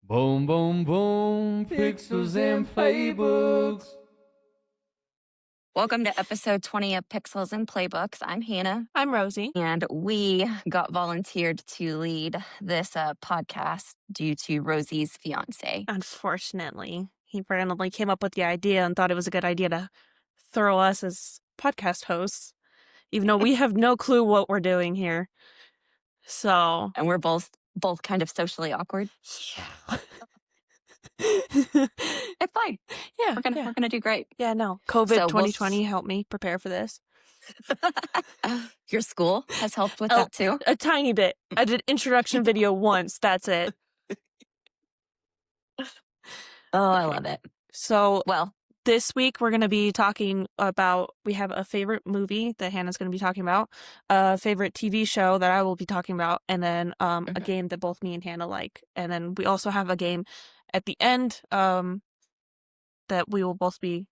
Boom, boom, boom, pixels and playbooks. Welcome to episode 20 of Pixels and Playbooks. I'm Hannah. I'm Rosie. And we got volunteered to lead this podcast due to Rosie's fiance. Unfortunately, he randomly came up with the idea and thought it was a good idea to throw us as podcast hosts, even though we have no clue what we're doing here. So, And we're both kind of socially awkward. yeah. It's fine. Yeah, We're gonna do great. Yeah, no. COVID So 2020 helped me prepare for this. Your school has helped with that too? A tiny bit. I did introduction video once. That's it. Oh, I love it. So, well, this week we're going to be talking about, we have a favorite movie that Hannah's going to be talking about, a favorite TV show that I will be talking about, and then a game that both me and Hannah like. And then we also have a game at the end that we will both be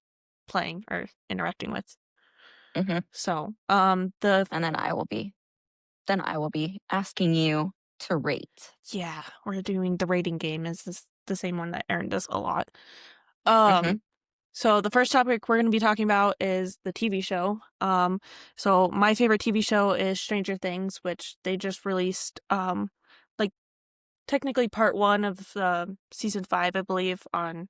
playing or interacting with. So, and then I will be asking you to rate. Yeah, we're doing the rating game. Is the same one that Aaron does a lot. So the first topic we're going to be talking about is the TV show. So my favorite TV show is Stranger Things, which they just released, technically part 1 of season 5, I believe, on,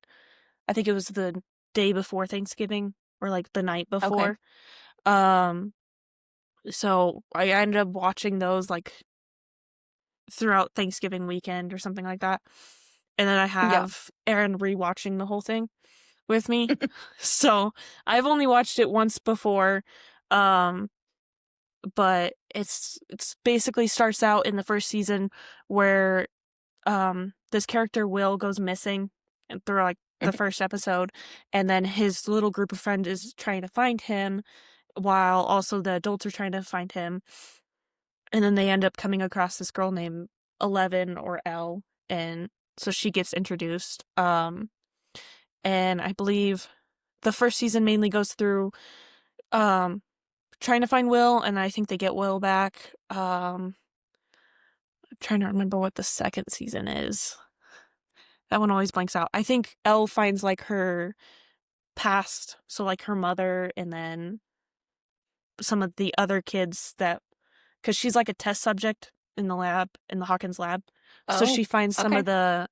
I think it was the day before Thanksgiving or the night before. Okay. So I ended up watching those throughout Thanksgiving weekend or something like that. And then I have Aaron rewatching the whole thing with me. So I've only watched it once before. But it's basically starts out in the first season where this character Will goes missing and through the first episode, and then his little group of friends is trying to find him while also the adults are trying to find him. And then they end up coming across this girl named 11 or Elle, and so she gets introduced. And I believe the first season mainly goes through trying to find Will, and I think they get Will back. I'm trying to remember what the second season is. That one always blanks out. I think Elle finds her past, so her mother, and then some of the other kids because she's a test subject in the lab, in the Hawkins lab. So she finds some of the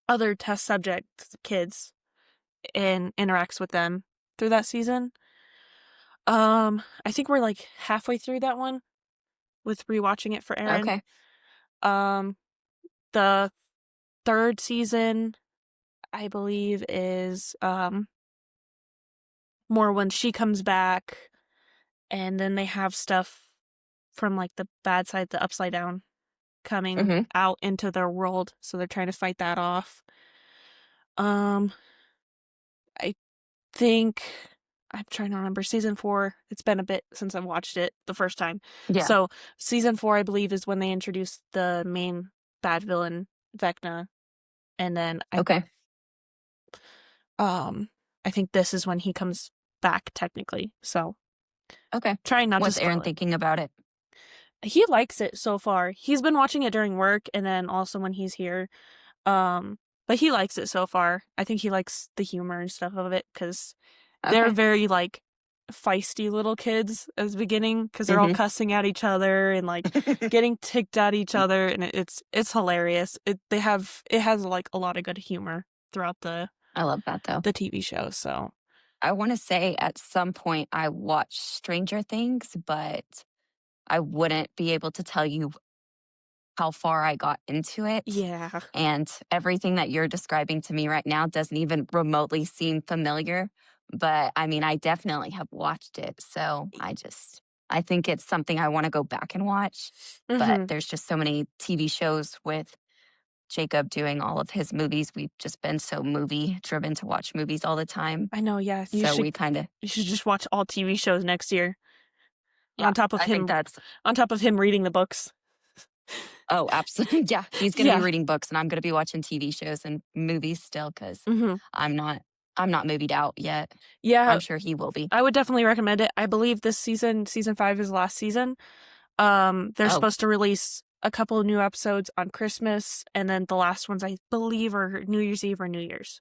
other test subject kids and interacts with them through that season. I think we're halfway through that one with rewatching it for Aaron. Okay. The third season, I believe, is more when she comes back, and then they have stuff from the bad side, the upside down, coming out into their world, so they're trying to fight that off. I think I'm trying to remember season 4. It's been a bit since I've watched it the first time. Yeah. So season 4, I believe, is when they introduced the main bad villain, Vecna, and then I think this is when he comes back technically. So trying not to What's Aaron thinking about it? He likes it so far. He's been watching it during work and then also when he's here. But he likes it so far. I think he likes the humor and stuff of it because they're very feisty little kids at the beginning because they're all cussing at each other and getting ticked at each other, and it's hilarious. It has a lot of good humor throughout I love that though. the TV show. So I want to say at some point I watched Stranger Things, but I wouldn't be able to tell you how far I got into it. Yeah. And everything that you're describing to me right now doesn't even remotely seem familiar. But I mean, I definitely have watched it. So I think it's something I want to go back and watch. But there's just so many TV shows with Jacob doing all of his movies. We've just been so movie driven to watch movies all the time. I know, yeah. You should just watch all TV shows next year. Yeah, on top of him reading the books. Oh, absolutely. Yeah, he's going to be reading books, and I'm going to be watching TV shows and movies still because I'm not movied out yet. Yeah, I'm sure he will be. I would definitely recommend it. I believe this season 5 is last season. They're supposed to release a couple of new episodes on Christmas, and then the last ones I believe are New Year's Eve or New Year's.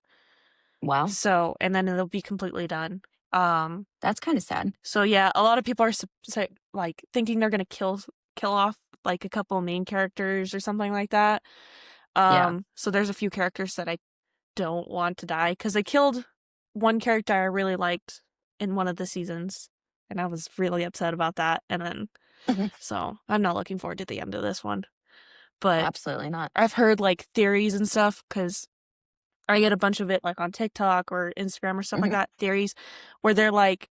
Wow. So, and then it'll be completely done. That's kind of sad. So yeah, a lot of people are like thinking they're gonna kill off like a couple main characters or something like that. Yeah. So there's a few characters that I don't want to die because they killed one character I really liked in one of the seasons, and I was really upset about that. And then so I'm not looking forward to the end of this one. But Absolutely not. I've heard like theories and stuff because I get a bunch of it like on TikTok or Instagram or stuff like that, theories where they're like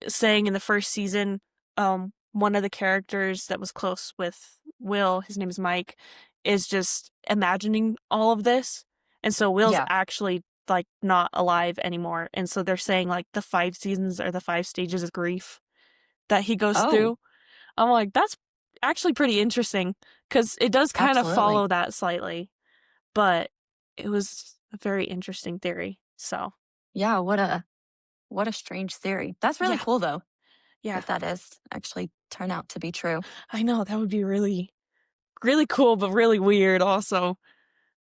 saying in the first season, one of the characters that was close with Will, his name is Mike, is just imagining all of this. And so Will's Yeah. actually like not alive anymore. And so they're saying like the 5 seasons are the 5 stages of grief that he goes Oh, through. I'm like, that's actually pretty interesting because it does kind of absolutely. follow that slightly, but it was a very interesting theory. So Yeah, what a strange theory. That's really yeah, cool though. yeah, That is actually turn out to be true. I know that would be really, really cool, but really weird. Also,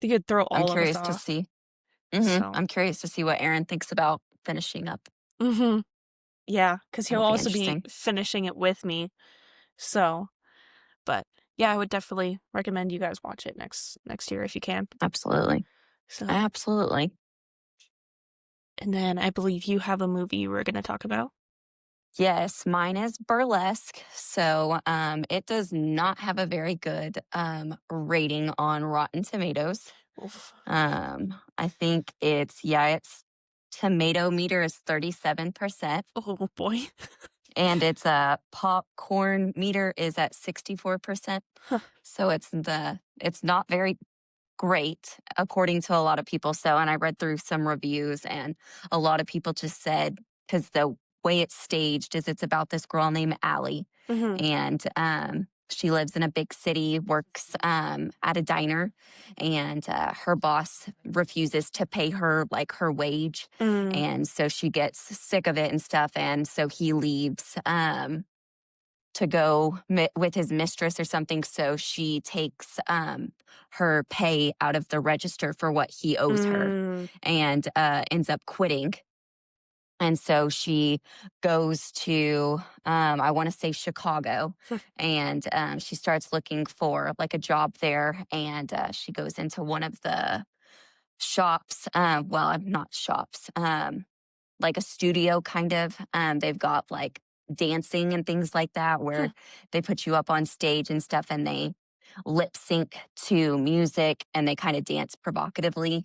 they could throw I'm all of us curious to off. see. So, I'm curious to see what Aaron thinks about finishing up. yeah, because he'll That'll be also be interesting. finishing it with me. So, but yeah, I would definitely recommend you guys watch it next year if you can. Absolutely. So, Absolutely. and then I believe you have a movie you were going to talk about. Yes, mine is Burlesque. So it does not have a very good rating on Rotten Tomatoes. Oof. I think its tomato meter is 37%, Oh boy. and its popcorn meter is at 64%. Huh. So it's not very great according to a lot of people. So, and I read through some reviews, and a lot of people just said, because the way it's staged is it's about this girl named Allie, and she lives in a big city, works at a diner, and her boss refuses to pay her like her wage, and so she gets sick of it and stuff, and so he leaves to go with his mistress or something. So she takes her pay out of the register for what he owes her, and ends up quitting. And so she goes to, I want to say Chicago, and she starts looking for like a job there. And she goes into one of the shops. Well, not shops. Like a studio kind of. They've got like dancing and things like that where they put you up on stage and stuff, and they lip sync to music and they kind of dance provocatively.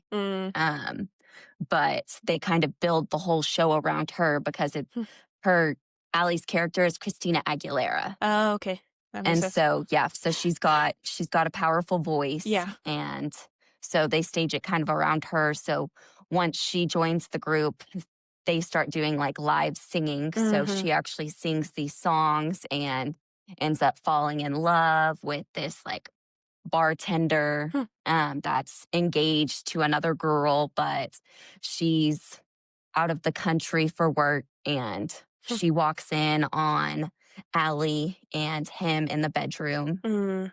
But they kind of build the whole show around her because her Allie's character is Christina Aguilera. Oh, okay. That makes And sense. so yeah, so she's got a powerful voice. Yeah. And so they stage it kind of around her. So once she joins the group, they start doing like live singing. So she actually sings these songs and ends up falling in love with this like bartender that's engaged to another girl, but she's out of the country for work, and she walks in on Allie and him in the bedroom,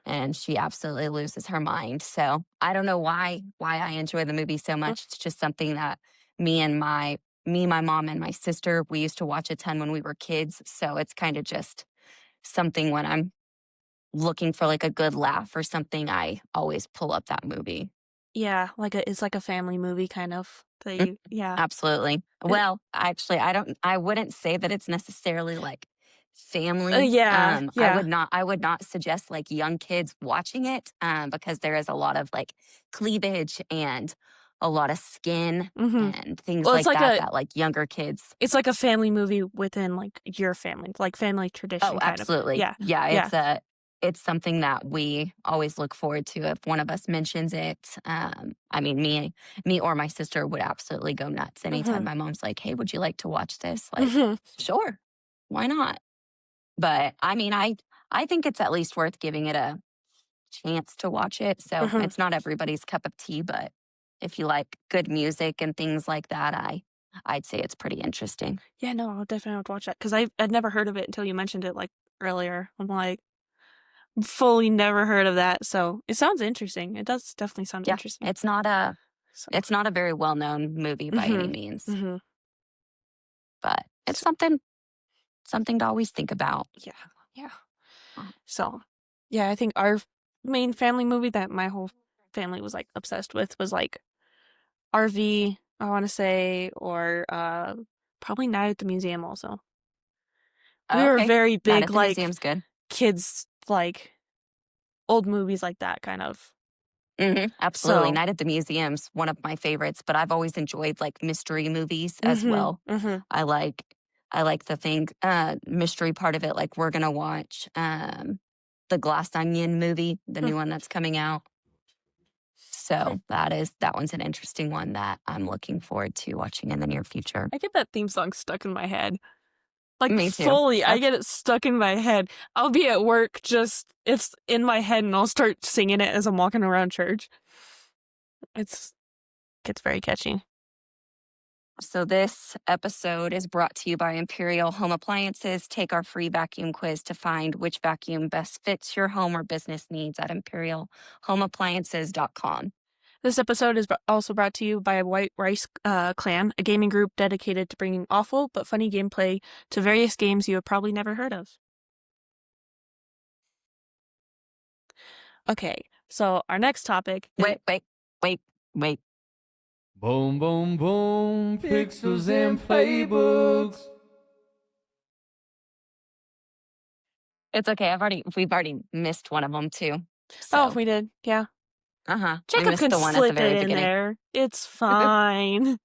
and she absolutely loses her mind. So I don't know why I enjoy the movie so much. It's just something that my mom and my sister, we used to watch a ton when we were kids. So it's kind of just something when I'm looking for like a good laugh or something, I always pull up that movie. Yeah, it's like a family movie kind of. Yeah. Absolutely. Well, actually, I wouldn't say that it's necessarily like family. Yeah, yeah. I would not suggest like young kids watching it, because there is a lot of like cleavage and a lot of skin and things Well, like that like younger kids. it's like a family movie within like your family, like family tradition Oh, kind of. absolutely. Yeah. Yeah, it's something that we always look forward to if one of us mentions it. I mean, me or my sister would absolutely go nuts anytime my mom's like, "Hey, would you like to watch this?" Like, sure, why not? But I mean, I think it's at least worth giving it a chance to watch it. So it's not everybody's cup of tea, but if you like good music and things like that, I'd say it's pretty interesting. Yeah, no, I'll definitely have to watch that because I'd never heard of it until you mentioned it like earlier. I'm like, fully never heard of that, so it sounds interesting. It does definitely sound Yeah, interesting. it's not a So. it's not a very well-known movie by any means, but it's something to always think about. Yeah. So, yeah, I think our main family movie that my whole family was like obsessed with was like RV, I want to say, or probably Night at the Museum also. We were Okay, very Night big at the like Museum's good. kids like old movies like that kind of. Absolutely. So, Night at the Museum's one of my favorites, but I've always enjoyed like mystery movies as well. I like the mystery part of it. Like we're gonna watch the Glass Onion movie, the new one that's coming out. So that one's an interesting one that I'm looking forward to watching in the near future. I get that theme song stuck in my head. Like Me too. fully, I get it stuck in my head. I'll be at work, just it's in my head, and I'll start singing it as I'm walking around church. Gets very catchy. So this episode is brought to you by Imperial Home Appliances. Take our free vacuum quiz to find which vacuum best fits your home or business needs at imperialhomeappliances.com. This episode is also brought to you by White Rice Clan, a gaming group dedicated to bringing awful but funny gameplay to various games you have probably never heard of. Okay, so our next topic is... Wait. Boom, boom, boom, pixels and playbooks. It's okay. We've already missed one of them too. So. Oh, we did. Yeah. We Jacob missed could the one at the slip very it in beginning. there. It's fine.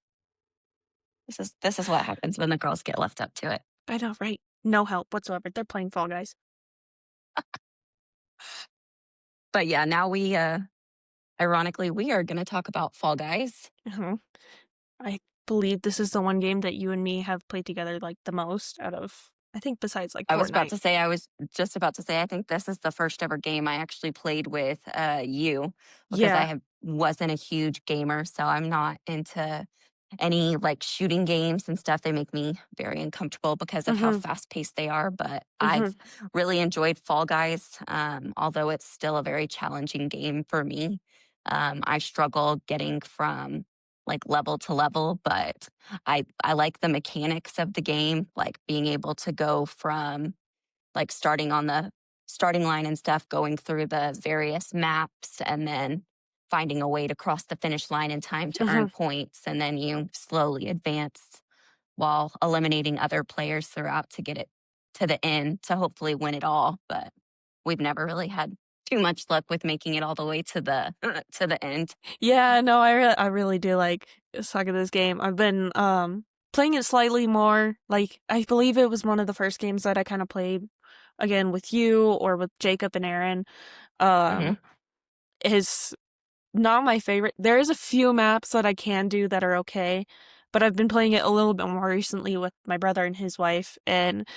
This is what happens when the girls get left up to it. I know, right? No help whatsoever. They're playing Fall Guys. But yeah, now ironically, we are going to talk about Fall Guys. I believe this is the one game that you and me have played together like the most out of, I think, besides like Fortnite. I was just about to say, I think this is the first ever game I actually played with you, because I wasn't a huge gamer, so I'm not into any like shooting games and stuff. They make me very uncomfortable because of how fast paced they are. But I've really enjoyed Fall Guys, although it's still a very challenging game for me. I struggle getting from like level to level, but I like the mechanics of the game, like being able to go from like starting on the starting line and stuff, going through the various maps, and then finding a way to cross the finish line in time to earn points, and then you slowly advance while eliminating other players throughout to get it to the end to hopefully win it all. But we've never really had too much luck with making it all the way to the to the end. Yeah, no, I really do like suck at this game. I've been playing it slightly more. Like I believe it was one of the first games that I kind of played again with you or with Jacob and Aaron. Is not my favorite. There is a few maps that I can do that are okay, but I've been playing it a little bit more recently with my brother and his wife, and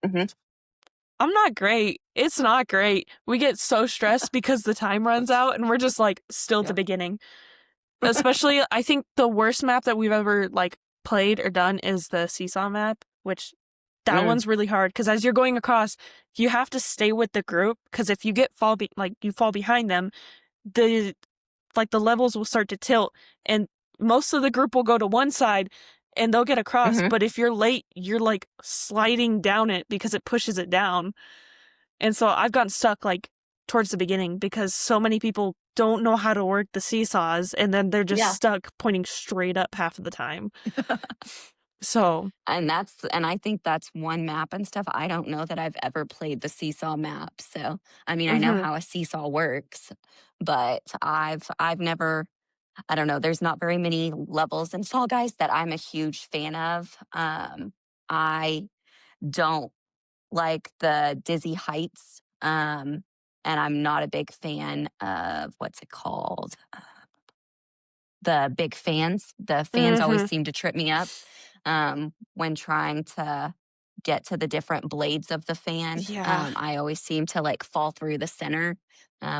I'm not great. It's not great. We get so stressed because the time runs out and we're just like still at the beginning. Especially, I think the worst map that we've ever like played or done is the seesaw map, which that one's really hard because as you're going across, you have to stay with the group, because if you you fall behind them, the levels will start to tilt and most of the group will go to one side and they'll get across. But if you're late, you're like sliding down it because it pushes it down. And so I've gotten stuck like towards the beginning because so many people don't know how to work the seesaws, and then they're just stuck pointing straight up half of the time. So, and I think that's one map and stuff. I don't know that I've ever played the seesaw map. So, I mean, I know how a seesaw works, but I've never, I don't know, there's not very many levels in Fall Guys that I'm a huge fan of. I don't like the dizzy heights. And I'm not a big fan of what's it called? The big fans. The fans always seem to trip me up when trying to get to the different blades of the fan. I always seem to like fall through the center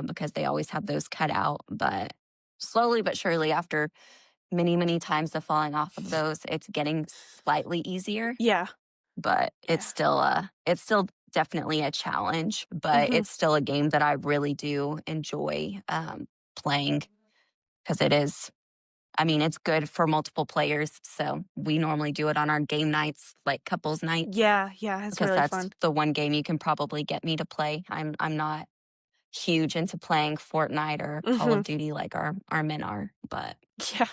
because they always have those cut out. But slowly but surely, after many, many times of falling off of those, it's getting slightly easier. Yeah. But it's still definitely a challenge, but Mhm. it's still a game that I really do enjoy playing because it is. I mean, it's good for multiple players. So we normally do it on our game nights, like couples nights, Yeah, it's because really that's fun. the one game you can probably get me to play. I'm not huge into playing Fortnite or Call of Mhm. Duty like our men are, but Yeah.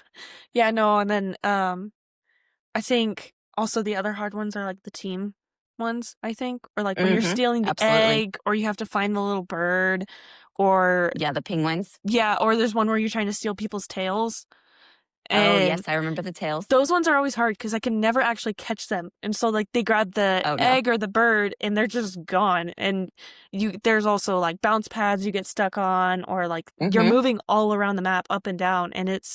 Yeah, no, and then, I think also the other hard ones are, like, the team ones, I think, or, like, when you're stealing the absolutely. egg, or you have to find the little bird, or Yeah, the penguins. yeah, or there's one where you're trying to steal people's tails, Oh, and yes, I remember the tails. those ones are always hard because I can never actually catch them, and so, like, they grab the Oh, no. egg or the bird, and they're just gone, and there's also, like, bounce pads you get stuck on, or, like, you're Hmm. moving all around the map up and down, and it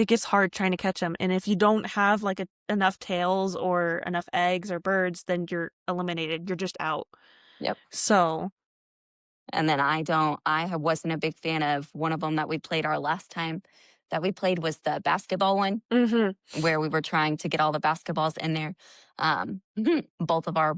gets hard trying to catch them, and if you don't have, like, enough tails or enough eggs or birds, then you're eliminated, you're just out. Yep. So And then wasn't a big fan of one of them that we played our last time that we played was the basketball one mhm. where we were trying to get all the basketballs in there. Both of our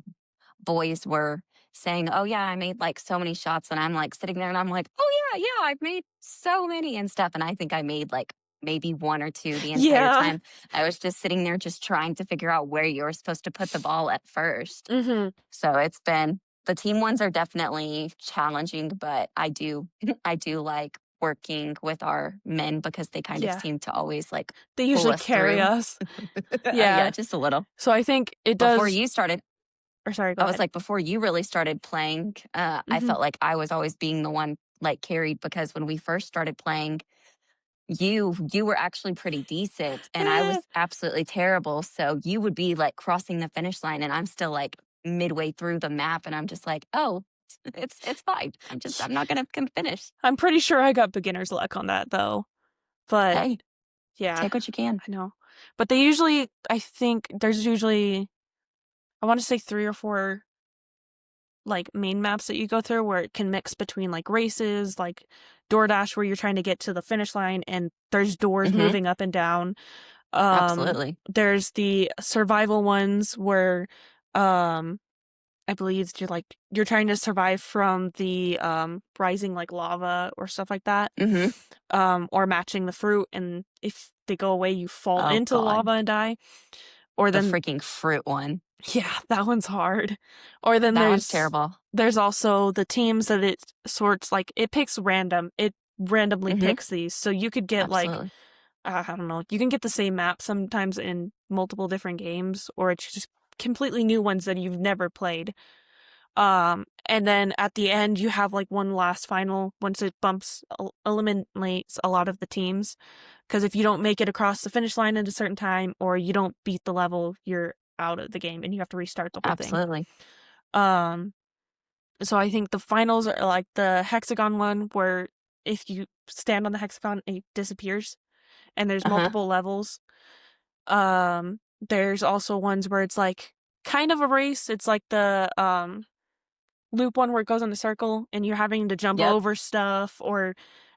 boys were saying, "Oh yeah, I made like so many shots," and I'm like sitting there and I'm like, "Oh yeah, I've made so many and stuff." And I think I made like maybe one or two the entire Yeah. time. I was just sitting there just trying to figure out where you were supposed to put the ball at first. Mhm. So it's been the team ones are definitely challenging, but I do I do like working with our men because they kind of Yeah. seem to always like They pull usually us carry through. us. Yeah, Yeah. just a little. So I think it Before does you started, or sorry, go I was ahead. like, before you really started playing, I Mhm. felt like I was always being the one like carried because when we first started playing, you were actually pretty decent and I Eh, was absolutely terrible. So you would be like crossing the finish line and I'm still like midway through the map and I'm just like, oh, it's fine. I'm not gonna finish. I'm pretty sure I got beginner's luck on that, though, but Hey, yeah, take what you can. I know. But they usually I think there's usually I wanna say 3 or 4, like, main maps that you go through where it can mix between, like, races, like DoorDash where you're trying to get to the finish line and there's doors Hmm. moving up and down. Um, Absolutely. there's the survival ones where, um, I believe you're trying to survive from the, rising, like, lava or stuff like that, Hmm. or matching the fruit, and if they go away, you fall Oh into the God, lava and die, or the then freaking fruit one. yeah, that one's hard. Or then That one's there's terrible. there's also the teams that it sorts like it picks random. It randomly Hmm. picks these. So you could get like Absolutely. I don't know, you can get the same map sometimes in multiple different games or it's just completely new ones that you've never played. And then at the end you have like one last final once it eliminates a lot of the teams because if you don't make it across the finish line at a certain time or you don't beat the level, you're out of the game and you have to restart the whole thing. Absolutely. Um, so I think the finals are like the hexagon one where if you stand on the hexagon, it disappears and there's Uh-huh. multiple levels. There's also ones where it's like kind of a race. It's like the loop one where it goes in a circle and you're having to jump Yep. over stuff or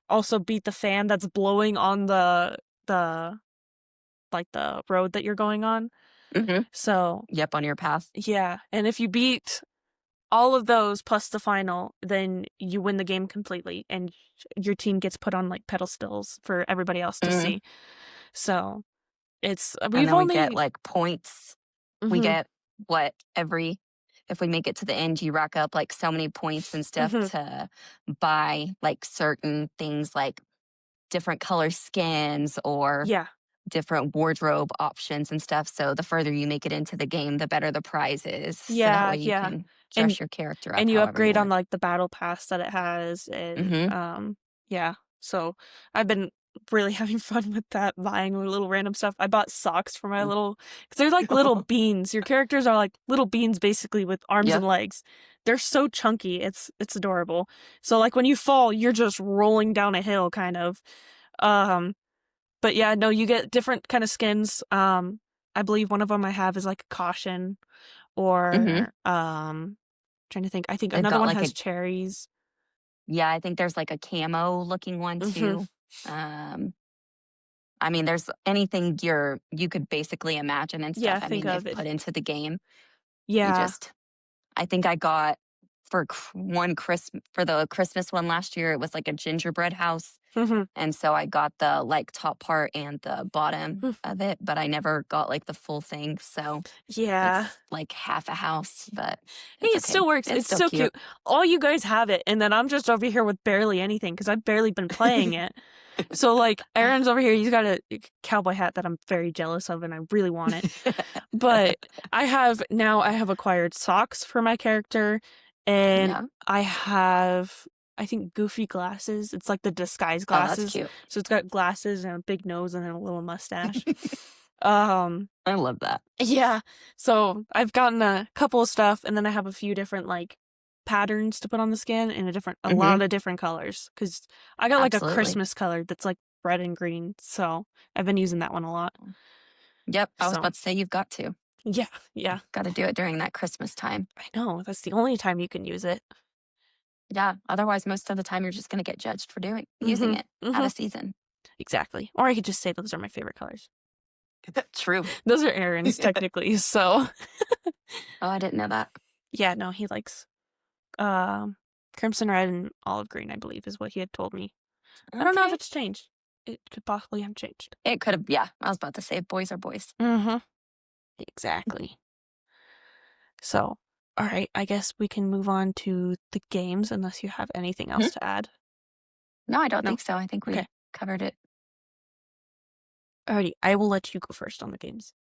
also beat the fan that's blowing on the like the road that you're going on. Hmm. So Yep. On your path. yeah, and if you beat all of those plus the final, then you win the game completely, and your team gets put on like pedestals for everybody else to Hmm. see. So it's And we've then we get only like points. We mhm, get what every if we make it to the end, you rack up like so many points and stuff mhm, to buy like certain things like different color skins or yeah, different wardrobe options and stuff. So the further you make it into the game, the better the prize is. So that way you yeah, can and dress your character up and you however you upgrade on want. like the battle pass that it has, and Hmm. yeah. So I've been really having fun with that, buying little random stuff. I bought socks for my little because they're like little beans. Your characters are like little beans basically with arms Yep. and legs. They're so chunky. It's adorable. So like when you fall, you're just rolling down a hill kind of. Um but yeah, no, you get different kind of skins. I believe one of them I have is like a caution Hmm. or trying to think. I think They've another got one like has a cherries. yeah, I think there's like a camo looking one Mhm. too. Um, I mean, there's anything you could basically imagine and Yeah, stuff. I think mean, of they've it. put into the game. You Yeah. just I think I got for the Christmas one last year, it was like a gingerbread house. And so I got the like top part and the bottom of it, but I never got like the full thing. So Yeah. it's like half a house, but Hey, it's it okay. still works. It's so cute. All you guys have it, and then I'm just over here with barely anything because I've barely been playing it. So like Aaron's over here, he's got a cowboy hat that I'm very jealous of and I really want it. But I have acquired socks for my character, and Yeah. I have, I think, goofy glasses. It's like the disguise Oh, that's glasses. cute. So it's got glasses and a big nose and then a little mustache. I love that. Yeah. So I've gotten a couple of stuff, and then I have a few different like patterns to put on the skin in a lot of different colors. Because I got like Absolutely. a Christmas color that's like red and green. So I've been using that one a lot. Yep. I was So- about to say you've got to. Yeah. Got to do it during that Christmas time. I know. That's the only time you can use it. Yeah. Otherwise, most of the time you're just going to get judged for using it out of season. Exactly. Or I could just say those are my favorite colors. True. Those are Aaron's technically. So Oh, I didn't know that. yeah, no, he likes crimson red and olive green, I believe, is what he had told me. I don't know if Okay. it's changed. It could possibly have changed. It could have. Yeah. I was about to say boys are boys. Exactly. So, all right, I guess we can move on to the games unless you have anything else to add. No, I don't No? think so. I think we Okay. covered it. Alrighty, I will let you go first on the games.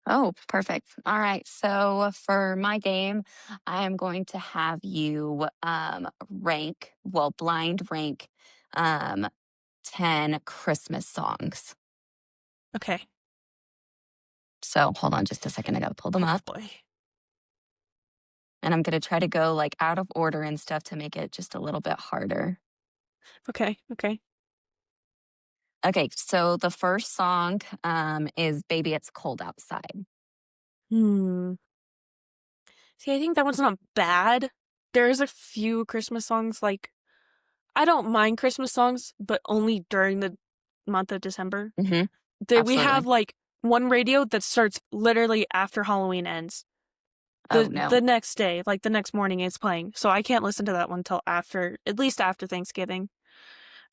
Oh, perfect. All right. So for my game, I am going to have you blind rank 10 Christmas songs. Okay. So hold on just a second. I got to pull them Oh, up. boy. And I'm going to try to go like out of order and stuff to make it just a little bit harder. Okay. Okay. So the first song is Baby It's Cold Outside. See, I think that one's not bad. There's a few Christmas songs, like, I don't mind Christmas songs, but only during the month of December. We have, like, one radio that starts literally after Halloween ends. The next day, like, the next morning it's playing. So I can't listen to that one till at least after Thanksgiving.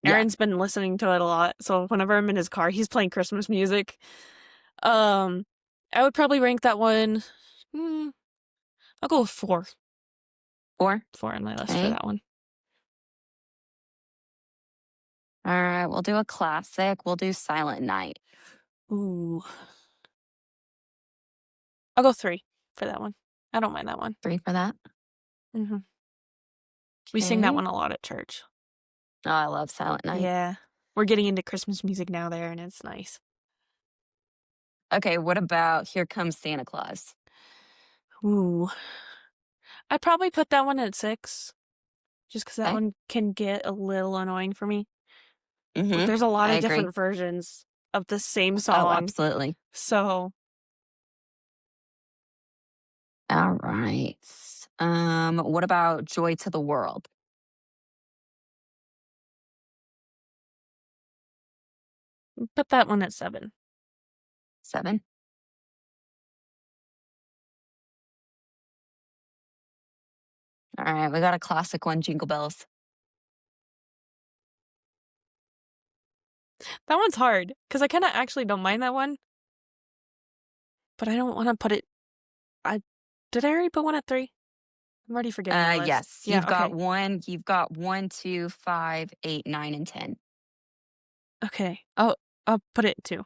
Yeah. Aaron's been listening to it a lot, so whenever I'm in his car, he's playing Christmas music. I would probably rank that one... I'll go with 4. 4? 4 on my list for that one. All right, we'll do a classic. We'll do Silent Night. Ooh. I'll go 3 for that one. I don't mind that one. 3 for that? We sing that one a lot at church. Oh, I love Silent Night. Yeah. We're getting into Christmas music now there, and it's nice. Okay, what about Here Comes Santa Claus? Ooh. I'd probably put that one at 6. Just because that one can get a little annoying for me. There's a lot of different versions of the same song. Oh, absolutely. So. All right. What about Joy to the World? Put that one at 7. 7? All right, we got a classic one, Jingle Bells. That one's hard, because I kind of actually don't mind that one. But I don't want to put it... Did I already put one at 3? I'm already forgetting the list. Yes. You've got 1, 2, 5, 8, 9, and 10. Okay. I'll put it at 2.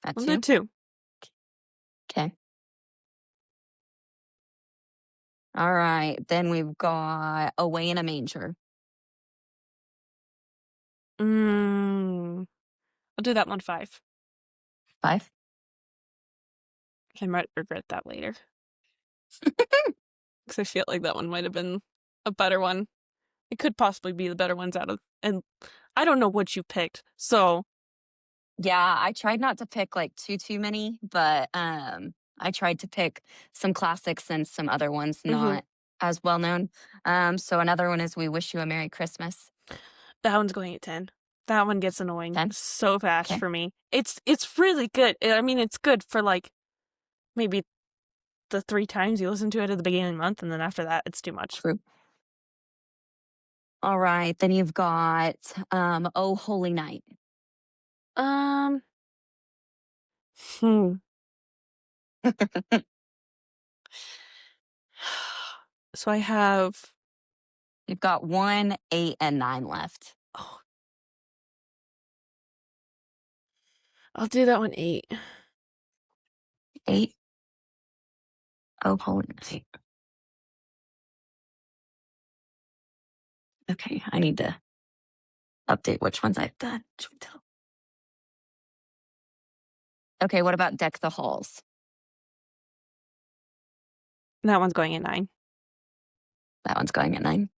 At I'll 2? do 2. Okay. All right. Then we've got Away in a Manger. I'll do that one 5. 5? I might regret that later. Because I feel like that one might have been a better one. It could possibly be the better ones out of... And I don't know what you picked, so... Yeah, I tried not to pick like too many, but I tried to pick some classics and some other ones not as well known. So another one is We Wish You a Merry Christmas. That one's going at 10. That one gets annoying 10? so fast for me. It's really good. I mean, it's good for like maybe the 3 times you listen to it at the beginning of the month, and then after that, it's too much. True. All right. Then you've got Oh Holy Night. Um, hmm. So I have You've got 1, 8, and 9 left. oh, I'll do that one 8. 8. Oh Holy Night. Okay, I need to update which ones I've done. Okay, what about Deck the Halls? That one's going at 9. That one's going at 9.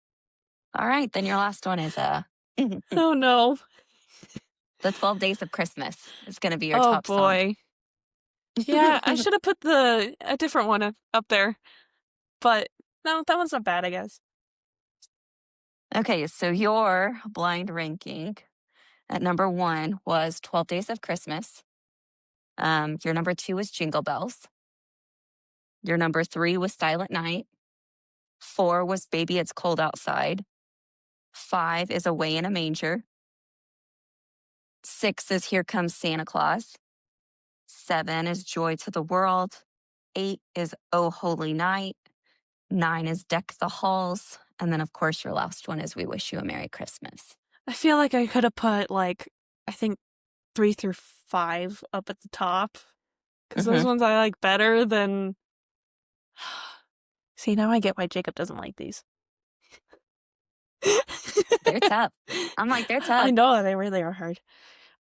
All right, then your last one is the Oh, no. 12 Days of Christmas is going to be your Oh, top song. boy. Yeah, I should have put a different one up there. But no, that one's not bad, I guess. Okay, so your blind ranking at number 1 was 12 Days of Christmas. Your number 2 was Jingle Bells. Your number 3 was Silent Night. 4 was Baby It's Cold Outside. 5 is Away in a Manger. 6 is Here Comes Santa Claus. 7 is Joy to the World. 8 is Oh Holy Night. 9 is Deck the Halls. And then, of course, your last one is We Wish You a Merry Christmas. I feel like I could have put, like, I think 3 through 5 up at the top. Because those ones I like better than... See, now I get why Jacob doesn't like these. They're tough. I'm like, they're tough. I know, they really are hard.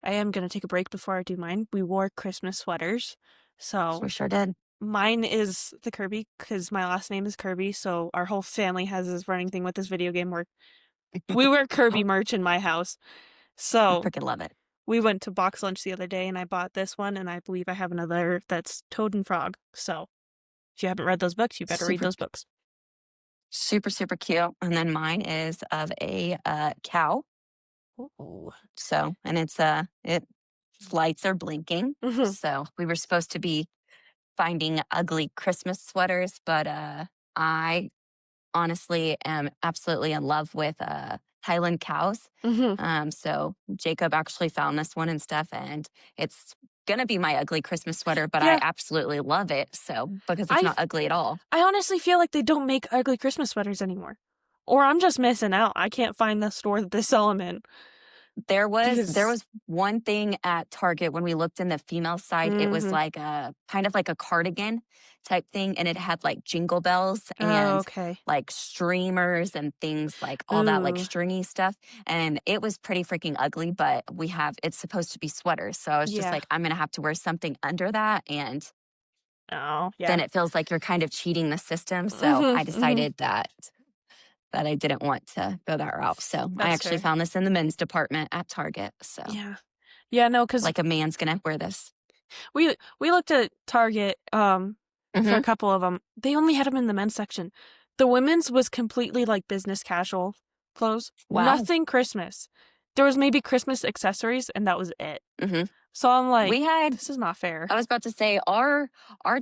I am going to take a break before I do mine. We wore Christmas sweaters. So We sure did. mine is the Kirby because my last name is Kirby. So our whole family has this running thing with this video game where we wear Kirby merch in my house. So I freaking love it. we went to box lunch the other day and I bought this one, and I believe I have another that's Toad and Frog. So if you haven't read those books, you better read those books. Super, super cute. And then mine is of a cow. Ooh. So, and its lights are blinking. So we were supposed to be finding ugly Christmas sweaters, but I honestly am absolutely in love with Highland cows. So Jacob actually found this one and stuff, and it's gonna be my ugly Christmas sweater, but I absolutely love it. So because it's not ugly at all. I honestly feel like they don't make ugly Christmas sweaters anymore, or I'm just missing out. I can't find the store that they sell them in. There was one thing at Target when we looked in the female side. It was like a kind of like a cardigan type thing, and it had like jingle bells and like streamers and things like all that like stringy stuff. And it was pretty freaking ugly, but it's supposed to be sweaters. So I was just like, I'm gonna have to wear something under that, and then it feels like you're kind of cheating the system. So I decided that I didn't want to go that route. So I actually found this in the men's department at Target. So no, because like a man's gonna wear this. We looked at Target for a couple of them. They only had them in the men's section. The women's was completely like business casual clothes. Wow. Nothing Christmas. There was maybe Christmas accessories, and that was it. So I'm like, this is not fair. I was about to say our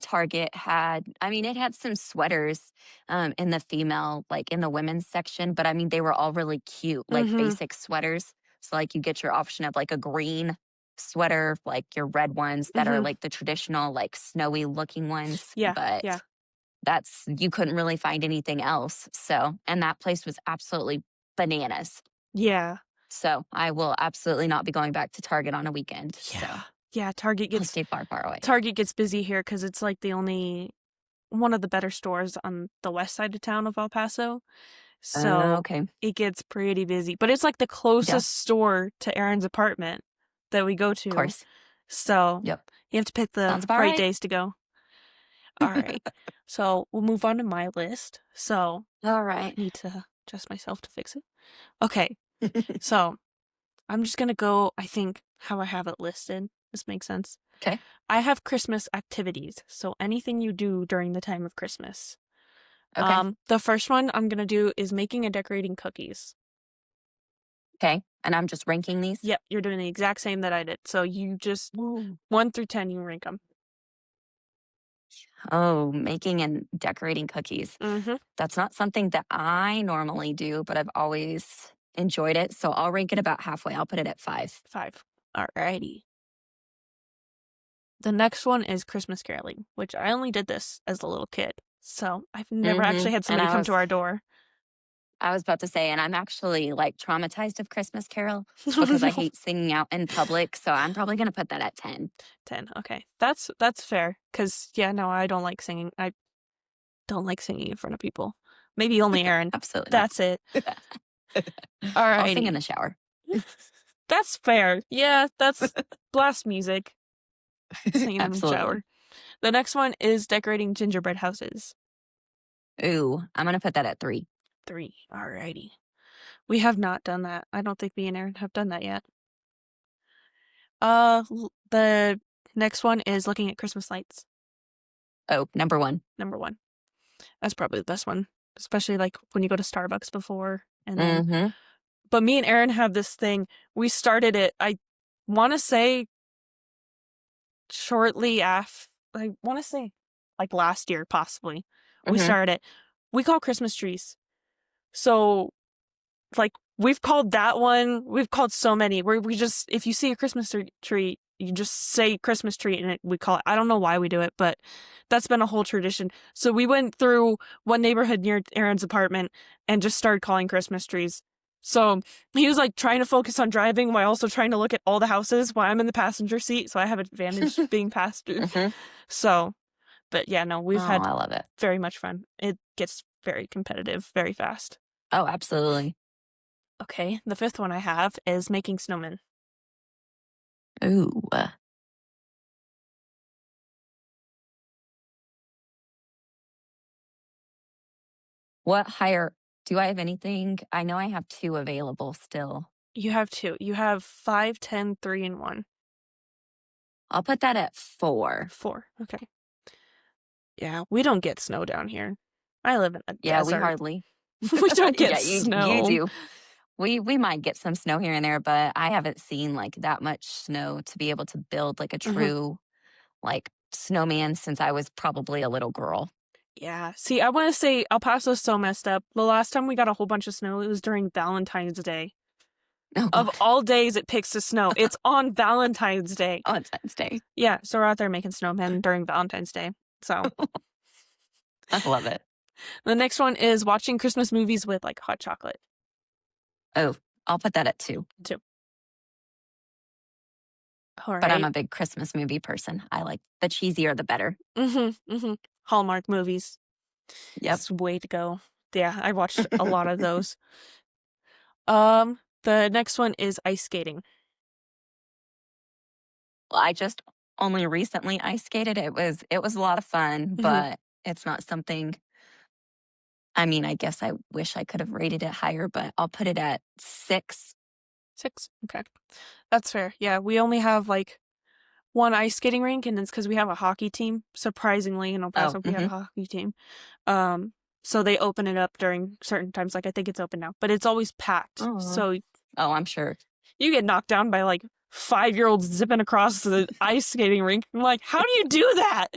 Target had, I mean, it had some sweaters in the female, like in the women's section, but I mean, they were all really cute, like basic sweaters. So like you get your option of like a green sweater, like your red ones that are like the traditional, like snowy looking ones. But you couldn't really find anything else. So, and that place was absolutely bananas. Yeah. So I will absolutely not be going back to Target on a weekend. Yeah, Target gets stay far, far away. Target gets busy here because it's like the only one of the better stores on the west side of town of El Paso. So it gets pretty busy. But it's like the closest store to Aaron's apartment that we go to. Of course. So you have to pick the right days to go. All right. So we'll move on to my list. So I need to adjust myself to fix it. Okay. So I'm just going to go, I think, how I have it listed. This makes sense. Okay. I have Christmas activities. So anything you do during the time of Christmas. Okay. The first one I'm going to do is making and decorating cookies. Okay. And I'm just ranking these? Yep. You're doing the exact same that I did. So you just 1 through 10, you rank them. Oh, making and decorating cookies. Mm-hmm. That's not something that I normally do, but I've always enjoyed it. So I'll rank it about halfway. I'll put it at 5. 5. Alrighty. The next one is Christmas caroling, which I only did this as a little kid. So I've never actually had somebody come to our door. I was about to say, and I'm actually like traumatized of Christmas Carol because I hate singing out in public. So I'm probably going to put that at 10. 10. Okay. That's fair. Because, yeah, no, I don't like singing. I don't like singing in front of people. Maybe only Aaron. Absolutely. That's it. All right. I'll sing in the shower. That's fair. Yeah, that's blast music. Singing in the shower. The next one is decorating gingerbread houses. Ooh, I'm going to put that at 3. 3. Alrighty. We have not done that. I don't think me and Aaron have done that yet. The next one is looking at Christmas lights. Oh, number 1. Number 1. That's probably the best one, especially like when you go to Starbucks before. And then, But me and Aaron have this thing. We started it, I want to say, shortly after, I want to say like last year, possibly. We started it. We call Christmas trees. So, like, we've called that one. We've called so many. Where we just, if you see a Christmas tree, you just say Christmas tree and we call it. I don't know why we do it, but that's been a whole tradition. So we went through one neighborhood near Aaron's apartment and just started calling Christmas trees. So he was like trying to focus on driving while also trying to look at all the houses while I'm in the passenger seat. So I have an advantage being passenger. So, but yeah, no, we've had I love it. Very much fun. It gets very competitive very fast. Oh, absolutely. Okay, the 5th one I have is making snowmen. Ooh. What higher? Do I have anything? I know I have 2 available still. You have 2. You have 5, 10, 3, and 1. I'll put that at 4. 4. Okay. Yeah, we don't get snow down here. I live in a desert. We hardly. We don't get snow. You do. We might get some snow here and there, but I haven't seen like that much snow to be able to build like a true like snowman since I was probably a little girl. Yeah. See, I want to say El Paso's so messed up. The last time we got a whole bunch of snow, it was during Valentine's Day. Oh, of all days it picks to snow. It's on Valentine's Day. Valentine's Day. Yeah, so we're out there making snowmen during Valentine's Day. So I love it. The next one is watching Christmas movies with like hot chocolate. Oh, I'll put that at 2. 2. All right. But I'm a big Christmas movie person. I like the cheesier the better. Hallmark movies. Yep. It's way to go. Yeah, I watched a lot of those. The next one is ice skating. Well, I just only recently ice skated. It was a lot of fun, but it's not something. I mean, I guess I wish I could have rated it higher, but I'll put it at 6. 6. Okay. That's fair. Yeah, we only have like one ice skating rink, and it's because we have a hockey team. Surprisingly, in El Paso, we have a hockey team. So they open it up during certain times. Like I think it's open now, but it's always packed. So I'm sure you get knocked down by like 5-year-olds zipping across the ice skating rink. I'm like, how do you do that?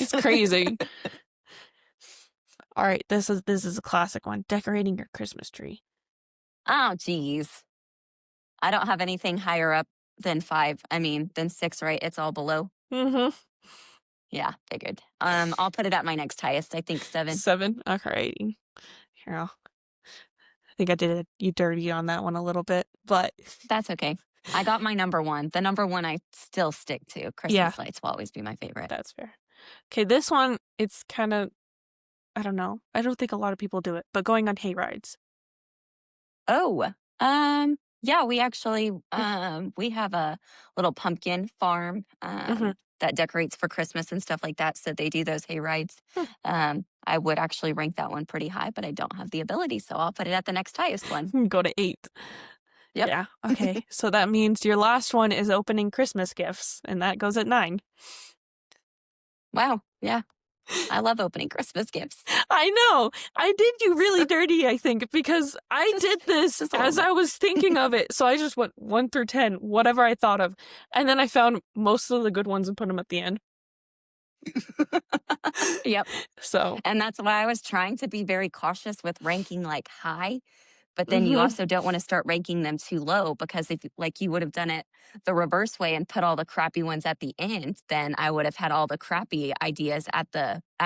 It's crazy. All right, this is a classic one. Decorating your Christmas tree. Oh, geez. I don't have anything higher up than 5. I mean, than 6, right? It's all below. Yeah, figured. I'll put it at my next highest. I think 7. 7. Okay. Here, I think I did you dirty on that one a little bit, but that's okay. I got my number 1. The number 1 I still stick to. Christmas lights will always be my favorite. That's fair. Okay, this one, it's kind of, I don't know. I don't think a lot of people do it, but going on hay rides. Oh, yeah, we actually, we have a little pumpkin farm that decorates for Christmas and stuff like that. So they do those hay rides. I would actually rank that one pretty high, but I don't have the ability. So I'll put it at the next highest one. Go to 8. Yep. Yeah. Okay. So that means your last one is opening Christmas gifts, and that goes at 9. Wow. Yeah. I love opening Christmas gifts. I know. I did you really dirty, I think, because I did this as I was thinking of it. So I just went 1 through 10, whatever I thought of. And then I found most of the good ones and put them at the end. Yep. So, And that's why I was trying to be very cautious with ranking like high, but then you also don't want to start ranking them too low, because if like you would have done it the reverse way and put all the crappy ones at the end, then I would have had all the crappy ideas at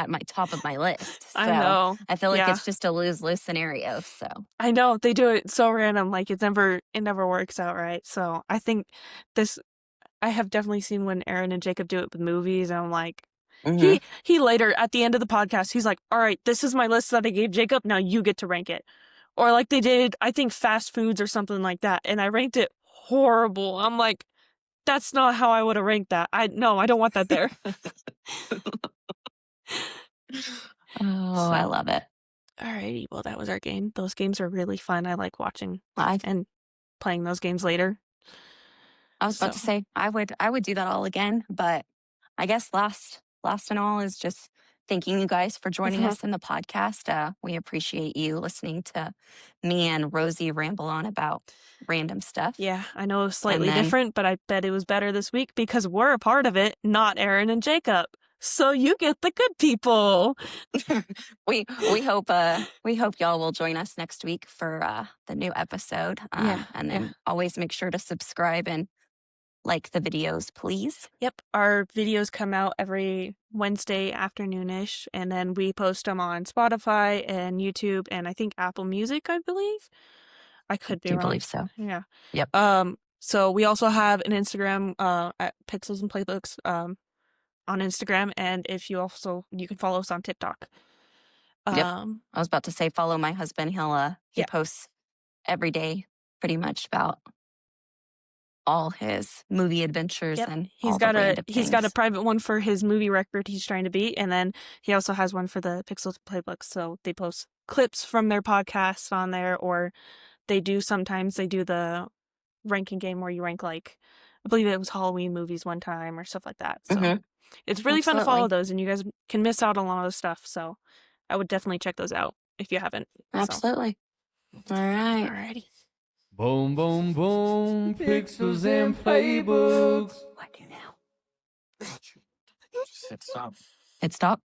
my top of my list. I So know. I feel like Yeah. it's just a lose-lose scenario. So I know they do it so random, like it never works out right. So I think I have definitely seen when Aaron and Jacob do it with movies, and I'm like, mhm. he later at the end of the podcast, he's like, all right, this is my list that I gave Jacob. Now you get to rank it. Or like they did, I think fast foods or something like that, and I ranked it horrible. I'm like, that's not how I would have ranked that. I don't want that there. Oh, I love it. Alrighty, well that was our game. Those games are really fun. I like watching I and playing those games later. was about to say I would do that all again, but I guess last and all is just thanking you guys for joining us in the podcast. We appreciate you listening to me and Rosie ramble on about random stuff. Yeah, I know it was slightly then- different, but I bet it was better this week because we're a part of it, not Aaron and Jacob. So you get the good people. we hope y'all will join us next week for the new episode. And then always make sure to subscribe and like the videos, please. Yep, our videos come out every Wednesday afternoonish, and then we post them on Spotify and YouTube and I think Apple Music, I believe. I could be wrong. believe so. Yeah. Yep. So we also have an Instagram at Pixels and Playbooks on Instagram, and if you can follow us on TikTok. Yep. I was about to say follow my husband. He posts every day pretty much about all his movie adventures and he's got a private one for his movie record he's trying to beat, and then he also has one for the Pixels Playbooks. So they post clips from their podcasts on there, or sometimes they do the ranking game where you rank, like, I believe it was Halloween movies one time or stuff like that. So it's really fun to follow those, and you guys can miss out on a lot of stuff. So I would definitely check those out if you haven't. Absolutely. All right. Alrighty. Boom, boom, boom. Pixels and playbooks. What do now? Hit stop. Hit stop.